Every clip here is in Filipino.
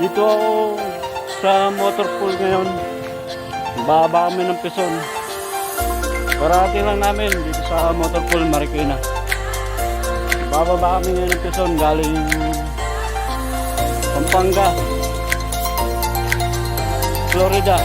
Dito ako sa motor pool ngayon. Bababa kami ng Quezon. Parating lang namin dito sa motor pool Marikina. Bababa kami ngayon ng Quezon galing Pampanga, Florida.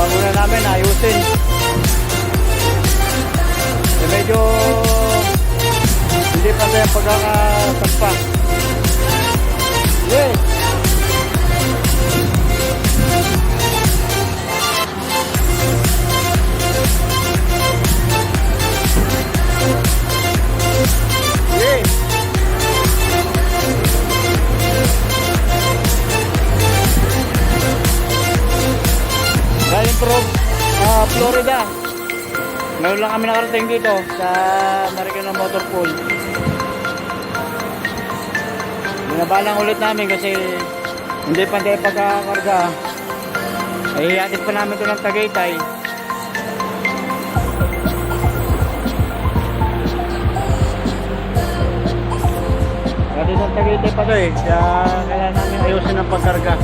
Muna namin ayusin. Medyo hindi pa tayo pagkakatagpa. Yes. Yes. Galing from Florida. Ngayon lang kami nakarating dito sa Marikina Motor Pool. Binabalang ulit namin kasi hindi pa tayo pagkakarga. Ay hatid pa namin ito ng Tagaytay. Hatid ng Tagaytay pa ito eh. Kaya kailangan namin ayusin ang pagkarga.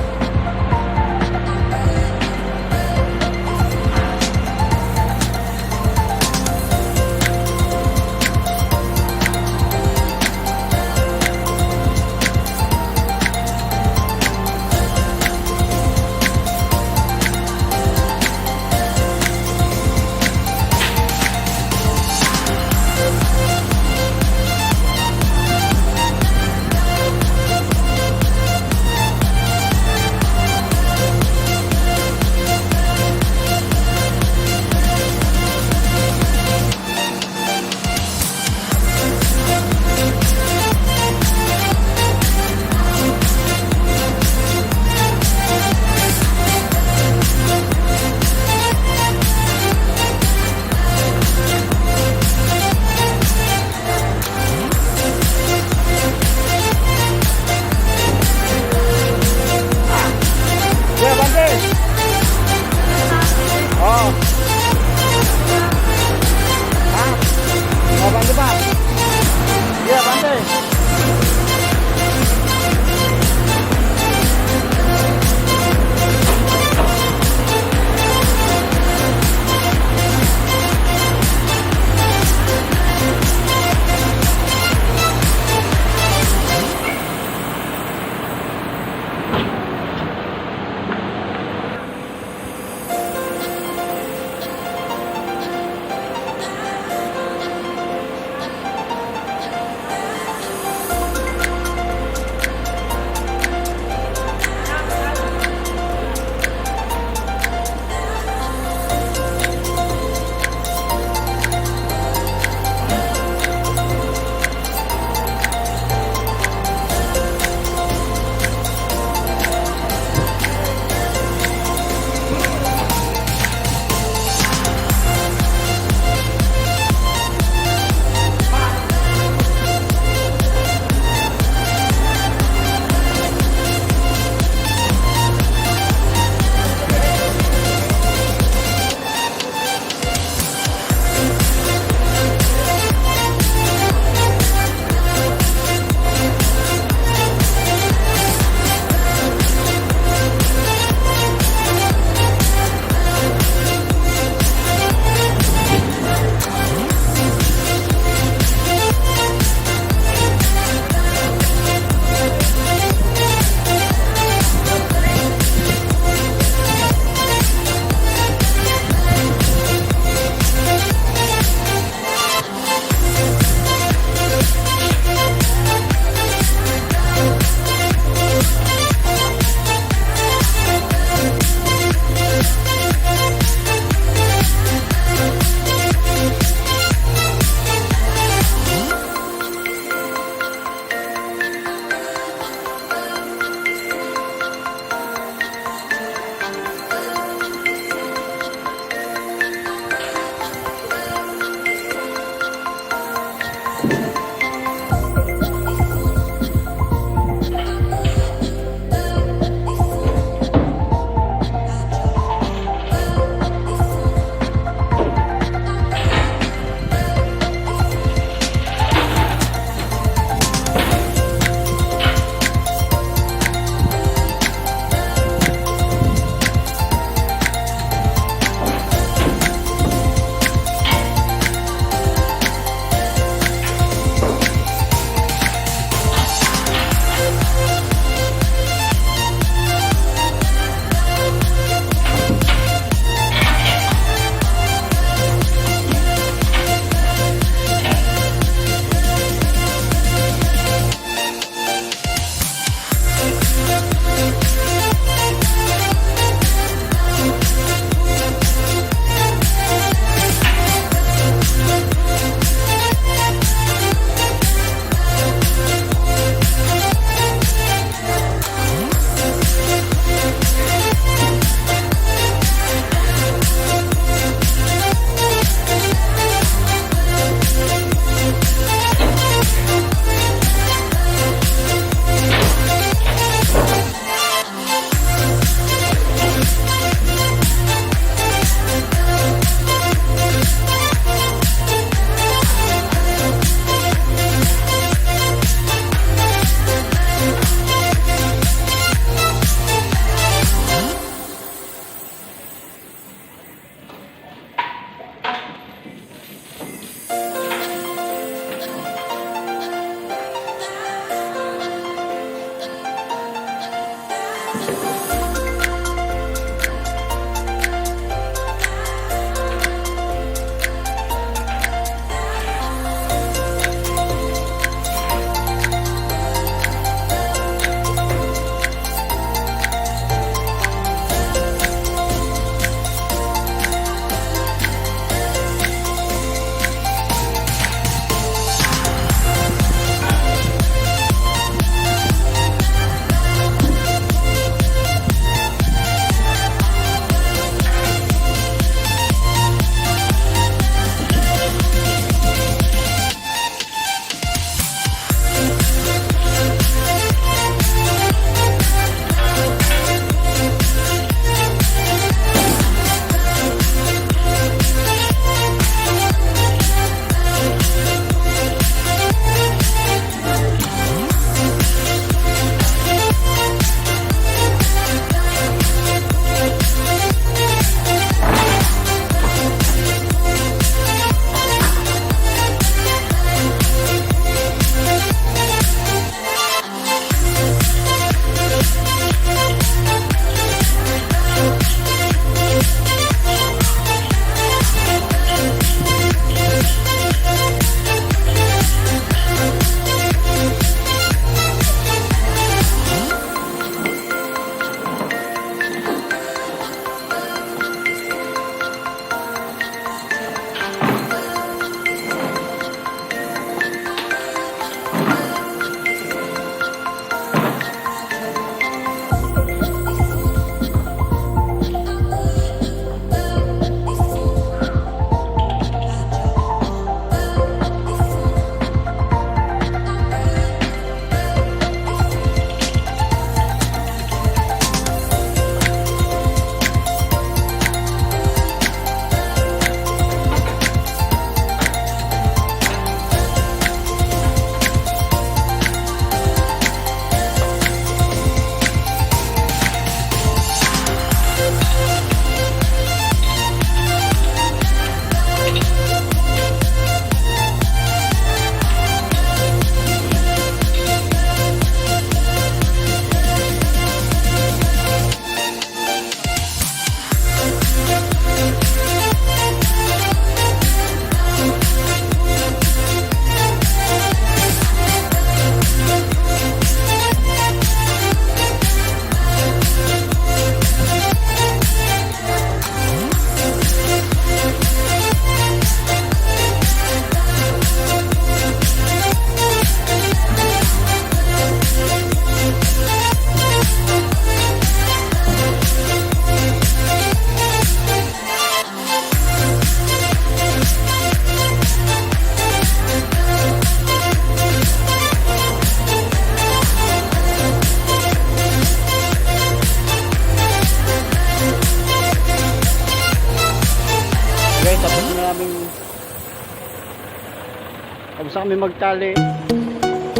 kami magtali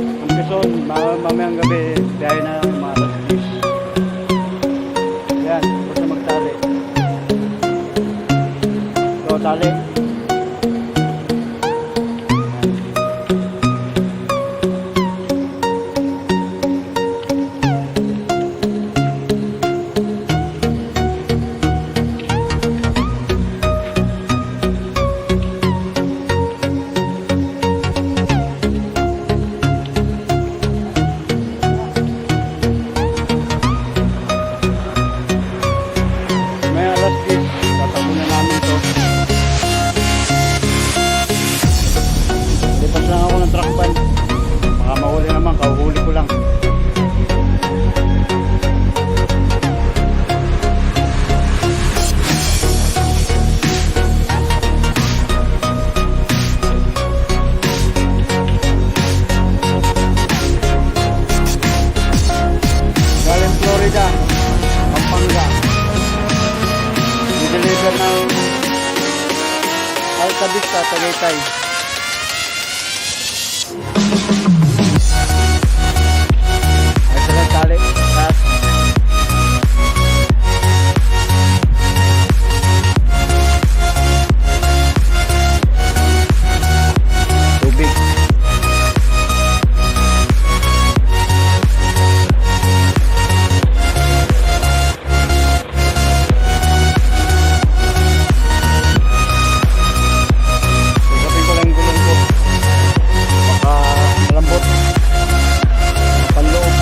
ng Quezon. Mamayang gabi, biyahe na mga alas 10. Yan, basta magtali. So, tali. May alas 10, tatapo na namin to. Lipas lang ako ng truck van. Baka mahuli naman, kauhuli ko lang. Galing Florida, Pampanga. I-deliver ng Alta Vista, Tagaytay. Ay sila tali. At tubig. Susapin ko lang yung gulong ko. Baka malambot. Panloob.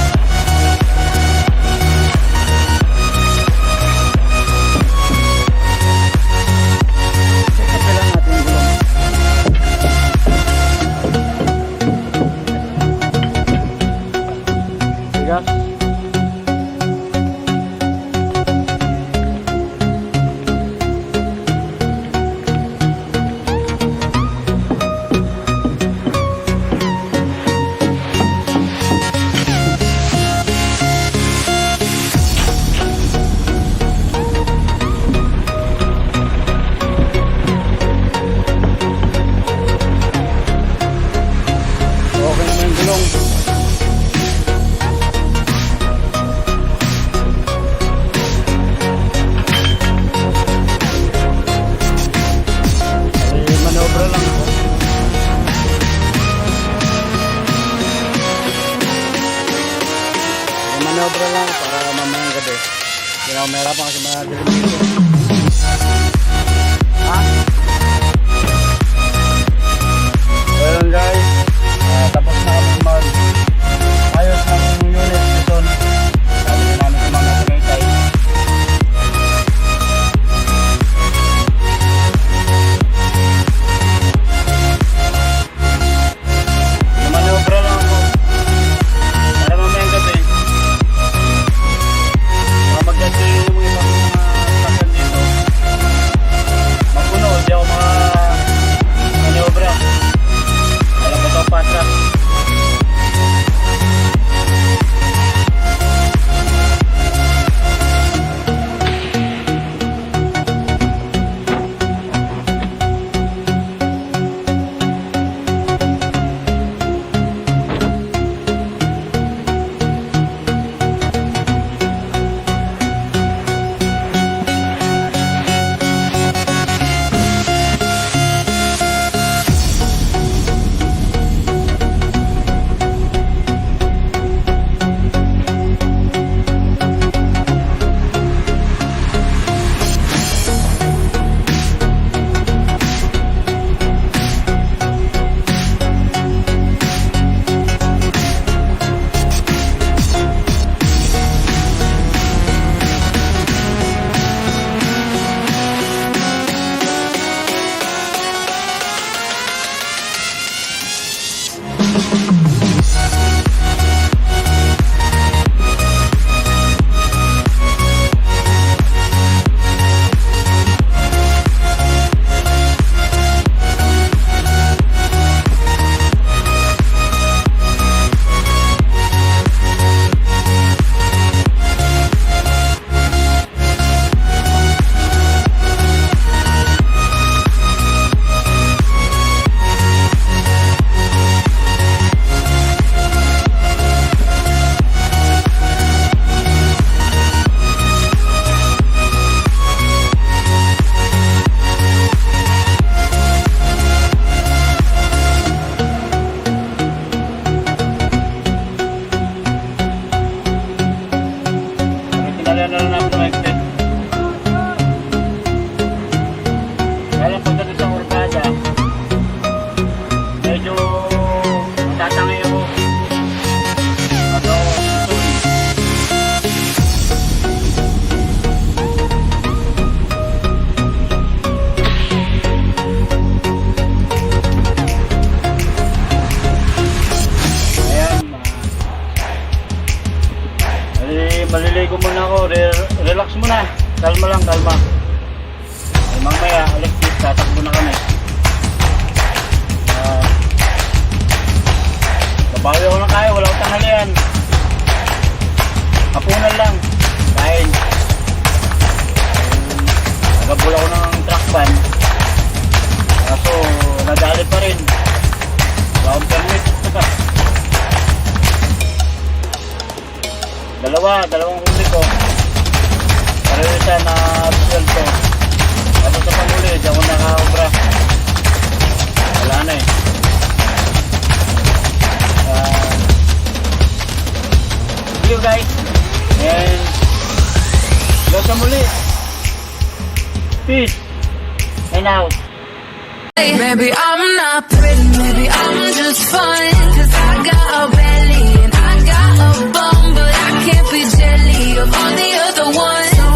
Susapin lang natin yung gulong. Tigas. Okay naman yung gulong. Ay, manobra lang ako. Ay, manobra lang para mamayang gabi. Hindi na ako mahirapan kasi madilim dito. Ha? So yun guys, tapos na kami mag ayos ng unit dito. Sabi na namin sa mga Tagaytay. Manobra lang ako para mamayang gabi. Para magdati yung mga ibang sasakyan dito. Mapunod. maliligo muna ako. Relax muna. Kalma lang, kalma. Ay, mamaya, alas 10, tatakbo na kami. Babawi ako na kaya, wala akong tanghalian. Hapunan lang. Kain. Nagabula ako ng truck van. Kaso, nagalit pa rin. Wala akong permit. Dalawang huli ko. Pareho siya na sweldo. Kaso sa panghuli, di ako nakaobra. Wala na eh. See you guys. And go sa muli. Peace. And out. Maybe I'm not pretty, maybe I'm just fine, 'cause I got a bad